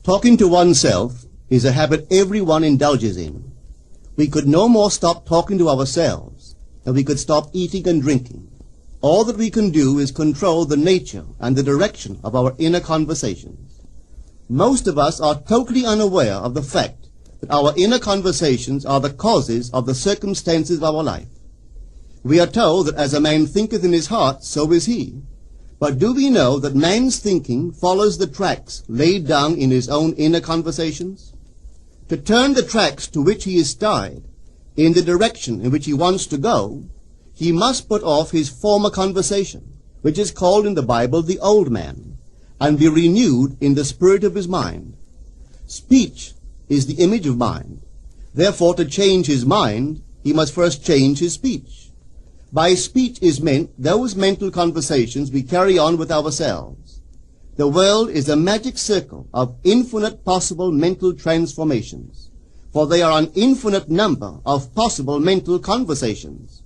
Talking to oneself is a habit everyone indulges in. We could no more stop talking to ourselves than we could stop eating and drinking. All that we can do is control the nature and the direction of our inner conversations. Most of us are totally unaware of the fact that our inner conversations are the causes of the circumstances of our life. We are told that as a man thinketh in his heart, so is he. But do we know that man's thinking follows the tracks laid down in his own inner conversations? To turn the tracks to which he is tied in the direction in which he wants to go, he must put off his former conversation, which is called in the Bible the old man, and be renewed in the spirit of his mind. Speech is the image of mind. Therefore, to change his mind, he must first change his speech. By speech is meant those mental conversations we carry on with ourselves. The world is a magic circle of infinite possible mental transformations, for there are an infinite number of possible mental conversations.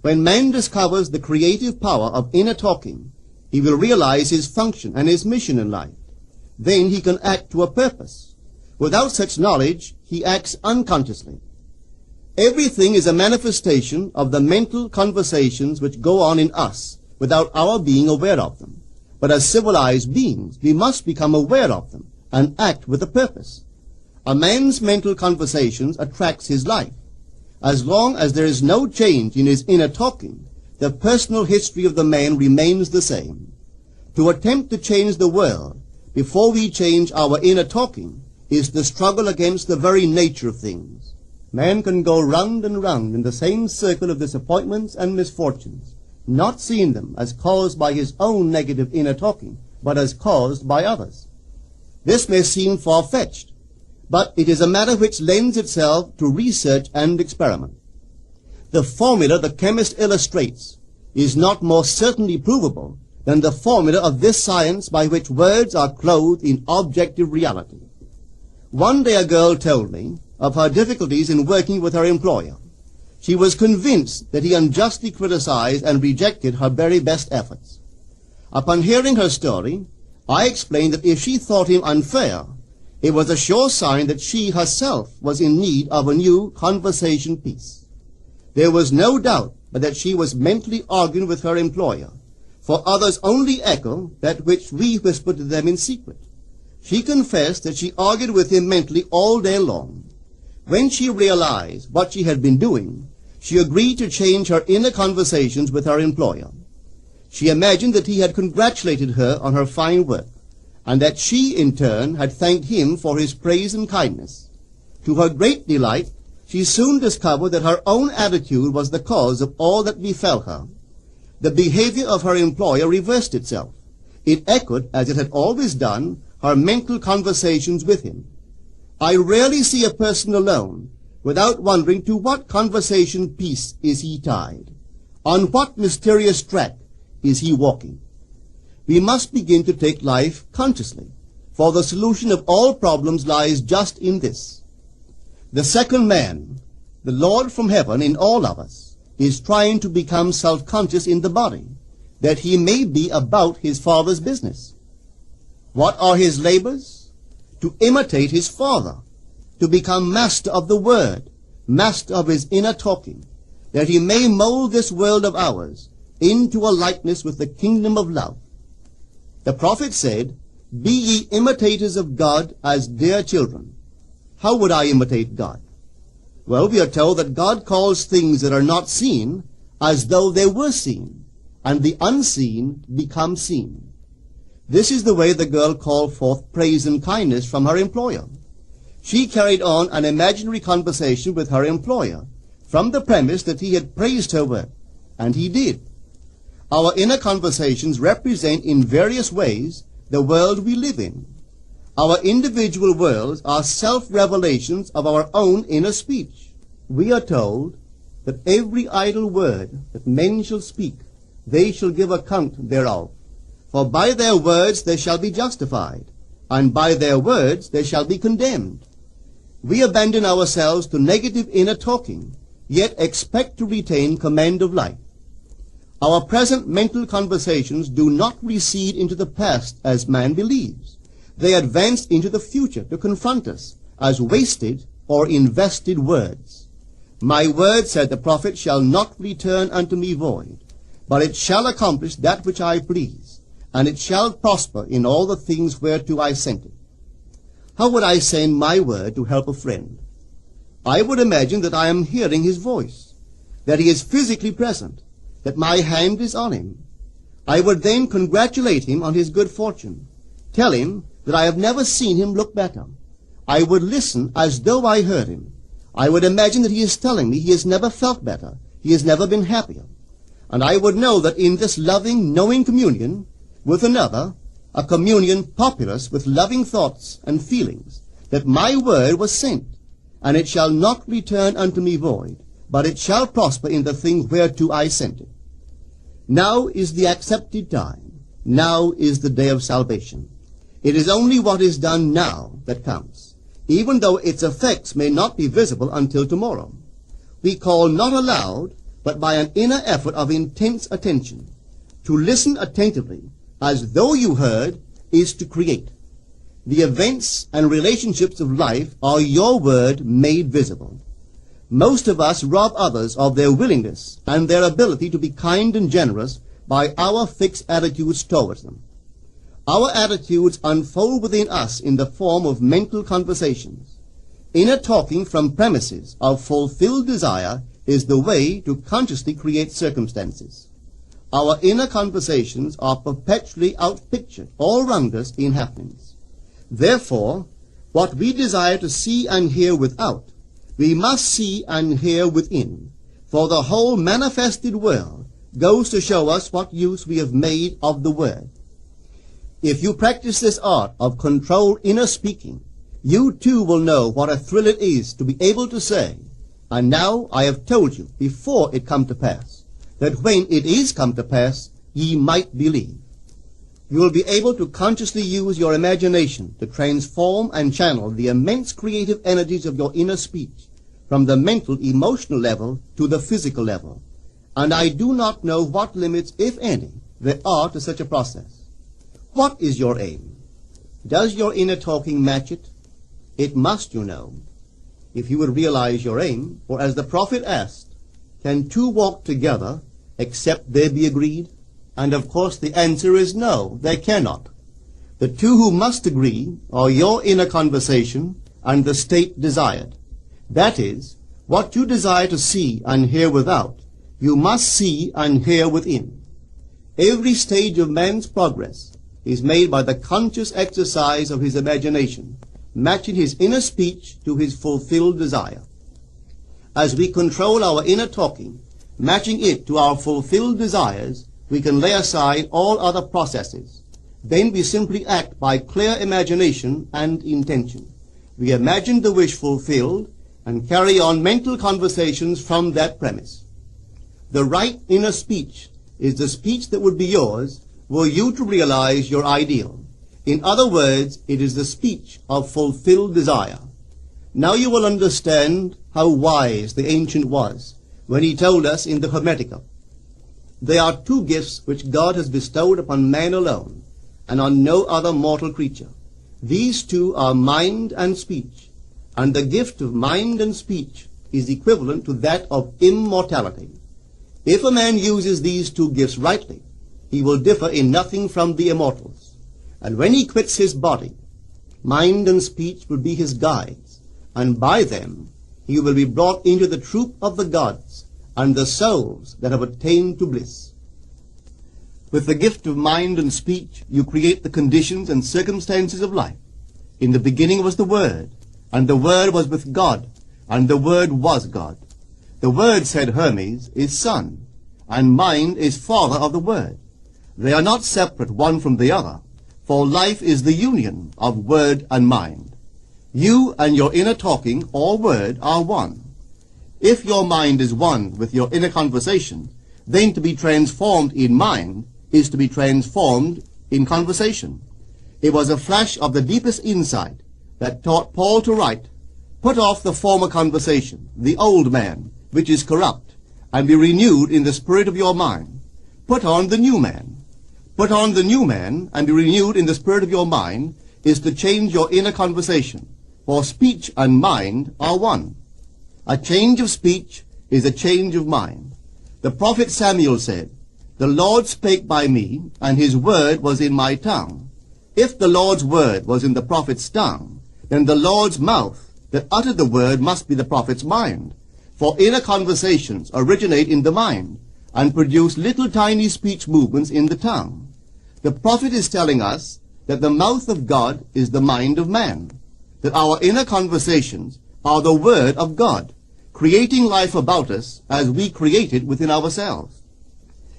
When man discovers the creative power of inner talking, he will realize his function and his mission in life. Then he can act to a purpose. Without such knowledge, he acts unconsciously. Everything is a manifestation of the mental conversations which go on in us without our being aware of them. But as civilized beings, we must become aware of them and act with a purpose. A man's mental conversations attracts his life. As long as there is no change in his inner talking, the personal history of the man remains the same. To attempt to change the world before we change our inner talking is the struggle against the very nature of things. Man can go round and round in the same circle of disappointments and misfortunes, not seeing them as caused by his own negative inner talking, but as caused by others. This may seem far-fetched, but it is a matter which lends itself to research and experiment. The formula the chemist illustrates is not more certainly provable than the formula of this science by which words are clothed in objective reality. One day a girl told me of her difficulties in working with her employer. She was convinced that he unjustly criticized and rejected her very best efforts. Upon hearing her story, I explained that if she thought him unfair, it was a sure sign that she herself was in need of a new conversation piece. There was no doubt but that she was mentally arguing with her employer, for others only echo that which we whisper to them in secret. She confessed that she argued with him mentally all day long. When she realized what she had been doing, she agreed to change her inner conversations with her employer. She imagined that he had congratulated her on her fine work, and that she, in turn, had thanked him for his praise and kindness. To her great delight, she soon discovered that her own attitude was the cause of all that befell her. The behavior of her employer reversed itself. It echoed, as it had always done, her mental conversations with him. I rarely see a person alone without wondering to what conversation piece is he tied. On what mysterious track is he walking? We must begin to take life consciously, for the solution of all problems lies just in this. The second man, the Lord from heaven in all of us, is trying to become self-conscious in the body, that he may be about his Father's business. What are his labors? To imitate his Father, to become master of the Word, master of his inner talking, that he may mold this world of ours into a likeness with the kingdom of love. The prophet said, "Be ye imitators of God as dear children." How would I imitate God? Well, we are told that God calls things that are not seen as though they were seen, and the unseen become seen. This is the way the girl called forth praise and kindness from her employer. She carried on an imaginary conversation with her employer from the premise that he had praised her work, and he did. Our inner conversations represent in various ways the world we live in. Our individual worlds are self-revelations of our own inner speech. We are told that every idle word that men shall speak, they shall give account thereof. For by their words they shall be justified, and by their words they shall be condemned. We abandon ourselves to negative inner talking, yet expect to retain command of life. Our present mental conversations do not recede into the past as man believes, They advanced into the future to confront us as wasted or invested words. My word, said the prophet, shall not return unto me void, but it shall accomplish that which I please, and it shall prosper in all the things whereto I sent it. How would I send my word to help a friend? I would imagine that I am hearing his voice, that he is physically present, that my hand is on him. I would then congratulate him on his good fortune, tell him that I have never seen him look better. I would listen as though I heard him. I would imagine that he is telling me he has never felt better, he has never been happier. And I would know that in this loving, knowing communion with another, a communion populous with loving thoughts and feelings, that my word was sent, and it shall not return unto me void, but it shall prosper in the thing whereto I sent it. Now is the accepted time. Now is the day of salvation. It is only what is done now that counts, even though its effects may not be visible until tomorrow. We call not aloud, but by an inner effort of intense attention. To listen attentively, as though you heard, is to create. The events and relationships of life are your word made visible. Most of us rob others of their willingness and their ability to be kind and generous by our fixed attitudes towards them. Our attitudes unfold within us in the form of mental conversations. Inner talking from premises of fulfilled desire is the way to consciously create circumstances. Our inner conversations are perpetually outpictured all round us in happenings. Therefore, what we desire to see and hear without, we must see and hear within, for the whole manifested world goes to show us what use we have made of the word. If you practice this art of controlled inner speaking, you too will know what a thrill it is to be able to say, and now I have told you before it come to pass, that when it is come to pass, ye might believe. You will be able to consciously use your imagination to transform and channel the immense creative energies of your inner speech from the mental, emotional level to the physical level. And I do not know what limits, if any, there are to such a process. What is your aim? Does your inner talking match it? It must, you know. If you would realize your aim, for as the prophet asked, can two walk together except they be agreed? And of course the answer is no, they cannot. The two who must agree are your inner conversation and the state desired. That is, what you desire to see and hear without, you must see and hear within. Every stage of man's progress is made by the conscious exercise of his imagination, matching his inner speech to his fulfilled desire. As we control our inner talking, matching it to our fulfilled desires, we can lay aside all other processes. Then we simply act by clear imagination and intention. We imagine the wish fulfilled and carry on mental conversations from that premise. The right inner speech is the speech that would be yours were you to realize your ideal. In other words, it is the speech of fulfilled desire. Now you will understand how wise the ancient was when he told us in the Hermetica, there are two gifts which God has bestowed upon man alone, and on no other mortal creature. These two are mind and speech, and the gift of mind and speech is equivalent to that of immortality. If a man uses these two gifts rightly, he will differ in nothing from the immortals. And when he quits his body, mind and speech will be his guides, and by them he will be brought into the troop of the gods and the souls that have attained to bliss. With the gift of mind and speech, you create the conditions and circumstances of life. In the beginning was the Word, and the Word was with God, and the Word was God. The Word, said Hermes, is Son, and mind is Father of the Word. They are not separate one from the other, for life is the union of word and mind. You and your inner talking or word are one. If your mind is one with your inner conversation, then to be transformed in mind is to be transformed in conversation. It was a flash of the deepest insight that taught Paul to write, put off the former conversation, the old man, which is corrupt, and be renewed in the spirit of your mind. Put on the new man. Put on the new man, and be renewed in the spirit of your mind, is to change your inner conversation, for speech and mind are one. A change of speech is a change of mind. The prophet Samuel said, "The Lord spake by me, and his word was in my tongue." If the Lord's word was in the prophet's tongue, then the Lord's mouth that uttered the word must be the prophet's mind. For inner conversations originate in the mind and produce little tiny speech movements in the tongue. The prophet is telling us that the mouth of God is the mind of man, that our inner conversations are the word of God, creating life about us as we create it within ourselves.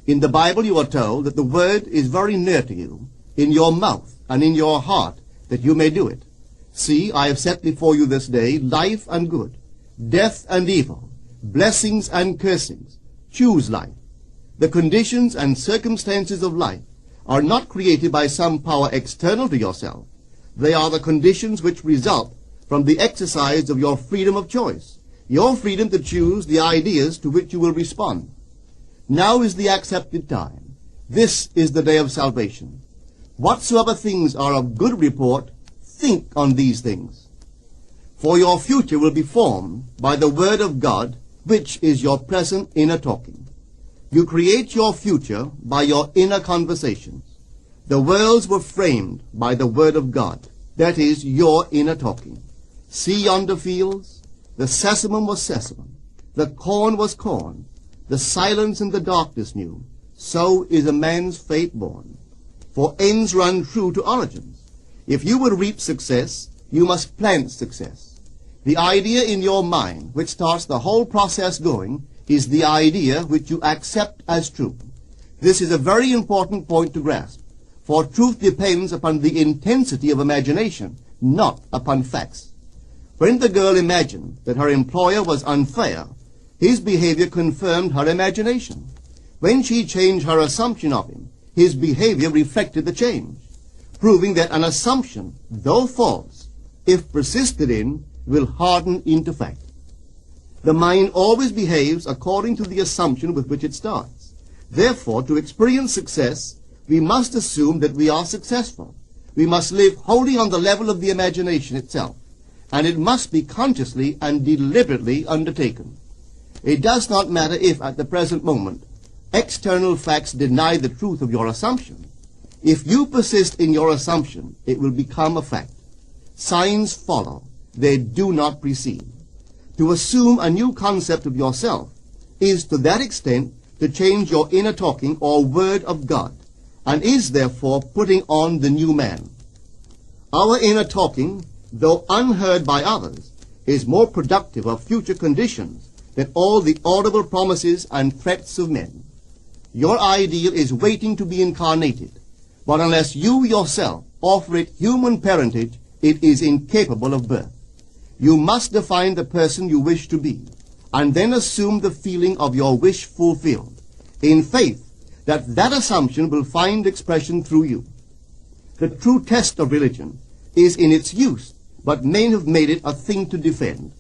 In the Bible you are told that the word is very near to you, in your mouth and in your heart, that you may do it. See, I have set before you this day life and good, death and evil, blessings and cursings. Choose life. The conditions and circumstances of life are not created by some power external to yourself. They are the conditions which result from the exercise of your freedom of choice, your freedom to choose the ideas to which you will respond. Now is the accepted time. This is the day of salvation. Whatsoever things are of good report, think on these things. For your future will be formed by the word of God, which is your present inner talking. You create your future by your inner conversations. The worlds were framed by the word of God, that is, your inner talking. See yonder fields? The sesamum was sesamum, the corn was corn, the silence and the darkness knew. So is a man's fate born. For ends run true to origins. If you would reap success, you must plant success. The idea in your mind which starts the whole process going is the idea which you accept as true. This is a very important point to grasp, for truth depends upon the intensity of imagination, not upon facts. When the girl imagined that her employer was unfair, his behavior confirmed her imagination. When she changed her assumption of him, his behavior reflected the change, proving that an assumption, though false, if persisted in, will harden into fact. The mind always behaves according to the assumption with which it starts. Therefore, to experience success, we must assume that we are successful. We must live wholly on the level of the imagination itself, and it must be consciously and deliberately undertaken. It does not matter if, at the present moment, external facts deny the truth of your assumption. If you persist in your assumption, it will become a fact. Signs follow. They do not precede. To assume a new concept of yourself is to that extent to change your inner talking or word of God, and is therefore putting on the new man. Our inner talking, though unheard by others, is more productive of future conditions than all the audible promises and threats of men. Your ideal is waiting to be incarnated, but unless you yourself offer it human parentage, it is incapable of birth. You must define the person you wish to be, and then assume the feeling of your wish fulfilled, in faith that that assumption will find expression through you. The true test of religion is in its use, but men have made it a thing to defend.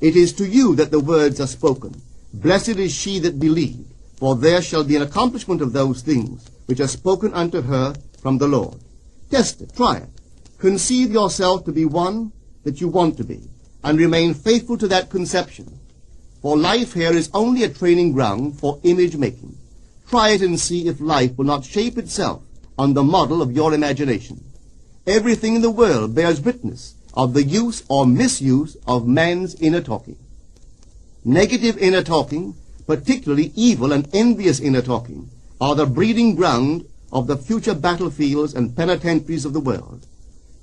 It is to you that the words are spoken. Blessed is she that believed, for there shall be an accomplishment of those things which are spoken unto her from the Lord. Test it, try it. Conceive yourself to be one that you want to be, and remain faithful to that conception. For life here is only a training ground for image making. Try it and see if life will not shape itself on the model of your imagination. Everything in the world bears witness of the use or misuse of man's inner talking. Negative inner talking, particularly evil and envious inner talking, are the breeding ground of the future battlefields and penitentiaries of the world.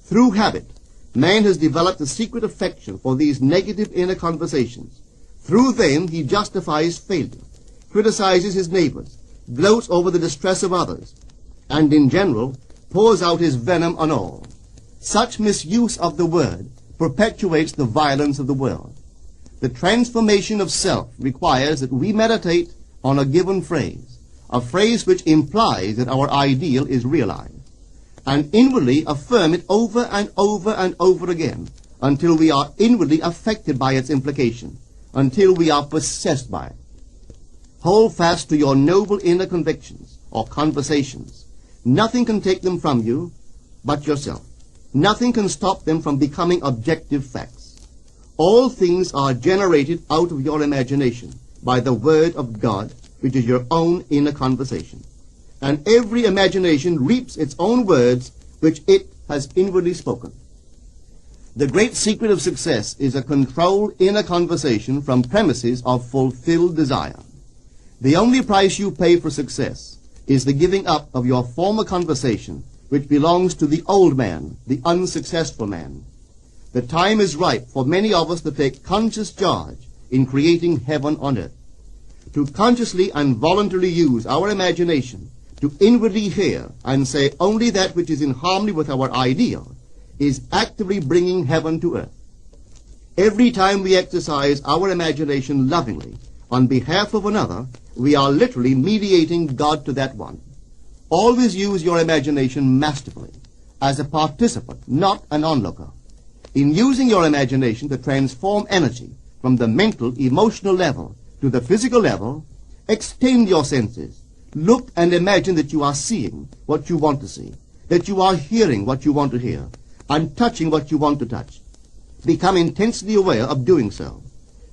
Through habit, man has developed a secret affection for these negative inner conversations. Through them he justifies failure, criticizes his neighbors, gloats over the distress of others, and in general pours out his venom on all. Such misuse of the word perpetuates the violence of the world. The transformation of self requires that we meditate on a given phrase, a phrase which implies that our ideal is realized, and inwardly affirm it over and over and over again until we are inwardly affected by its implication, until we are possessed by it. Hold fast to your noble inner convictions or conversations. Nothing can take them from you but yourself. Nothing can stop them from becoming objective facts. All things are generated out of your imagination by the Word of God, which is your own inner conversation. And every imagination reaps its own words, which it has inwardly spoken. The great secret of success is a controlled inner conversation from premises of fulfilled desire. The only price you pay for success is the giving up of your former conversation, which belongs to the old man, the unsuccessful man. The time is ripe for many of us to take conscious charge in creating heaven on earth. To consciously and voluntarily use our imagination to inwardly hear and say only that which is in harmony with our ideal is actively bringing heaven to earth. Every time we exercise our imagination lovingly on behalf of another, we are literally mediating God to that one. Always use your imagination masterfully, as a participant, not an onlooker. In using your imagination to transform energy from the mental, emotional level to the physical level, extend your senses. Look and imagine that you are seeing what you want to see, that you are hearing what you want to hear, and touching what you want to touch. Become intensely aware of doing so.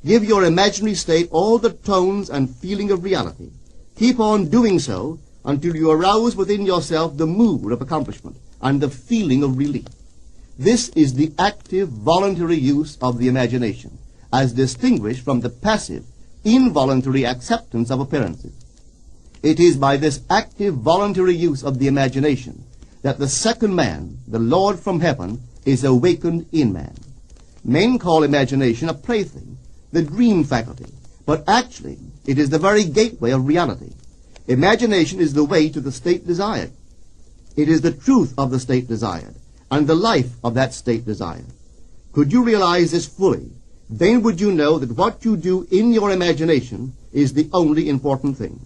Give your imaginary state all the tones and feeling of reality. Keep on doing so until you arouse within yourself the mood of accomplishment and the feeling of relief. This is the active, voluntary use of the imagination, as distinguished from the passive, involuntary acceptance of appearances. It is by this active, voluntary use of the imagination that the second man, the Lord from heaven, is awakened in man. Men call imagination a plaything, the dream faculty, but actually it is the very gateway of reality. Imagination is the way to the state desired. It is the truth of the state desired, and the life of that state desired. Could you realize this fully, then would you know that what you do in your imagination is the only important thing.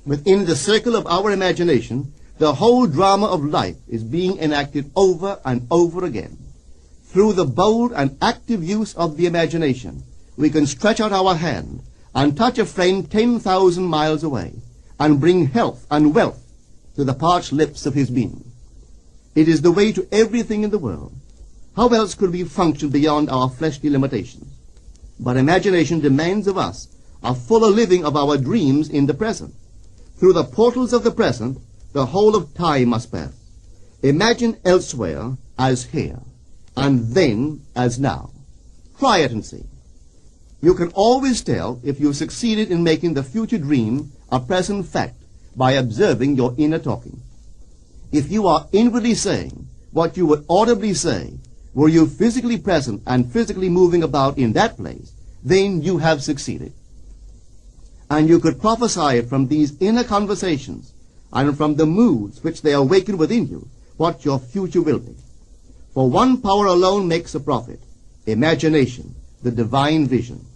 Within the circle of our imagination, the whole drama of life is being enacted over and over again. Through the bold and active use of the imagination, we can stretch out our hand and touch a friend 10,000 miles away and bring health and wealth to the parched lips of his being. It is the way to everything in the world. How else could we function beyond our fleshly limitations? But imagination demands of us a fuller living of our dreams in the present. Through the portals of the present, the whole of time must pass. Imagine elsewhere as here, and then as now. Try it and see. You can always tell if you've succeeded in making the future dream a present fact by observing your inner talking. If you are inwardly saying what you would audibly say, were you physically present and physically moving about in that place, then you have succeeded. And you could prophesy it from these inner conversations and from the moods which they awaken within you, what your future will be. For one power alone makes a prophet, imagination, the divine vision.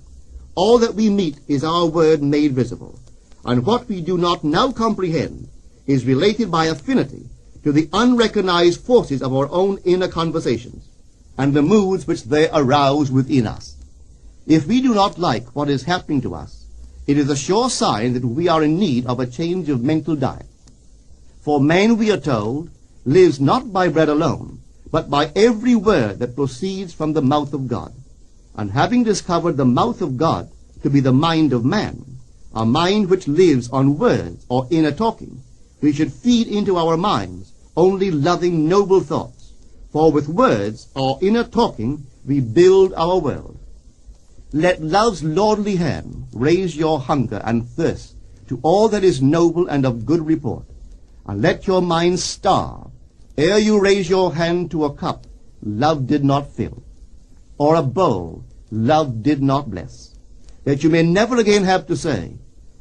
All that we meet is our word made visible, and what we do not now comprehend is related by affinity to the unrecognized forces of our own inner conversations and the moods which they arouse within us. If we do not like what is happening to us, it is a sure sign that we are in need of a change of mental diet. For man, we are told, lives not by bread alone, but by every word that proceeds from the mouth of God. And having discovered the mouth of God to be the mind of man, a mind which lives on words or inner talking, we should feed into our minds only loving, noble thoughts. For with words or inner talking we build our world. Let love's lordly hand raise your hunger and thirst to all that is noble and of good report, and let your mind starve ere you raise your hand to a cup love did not fill, or a bowl love did not bless, that you may never again have to say,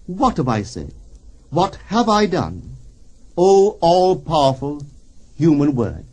"What have I said? What have I done?" O all-powerful human word.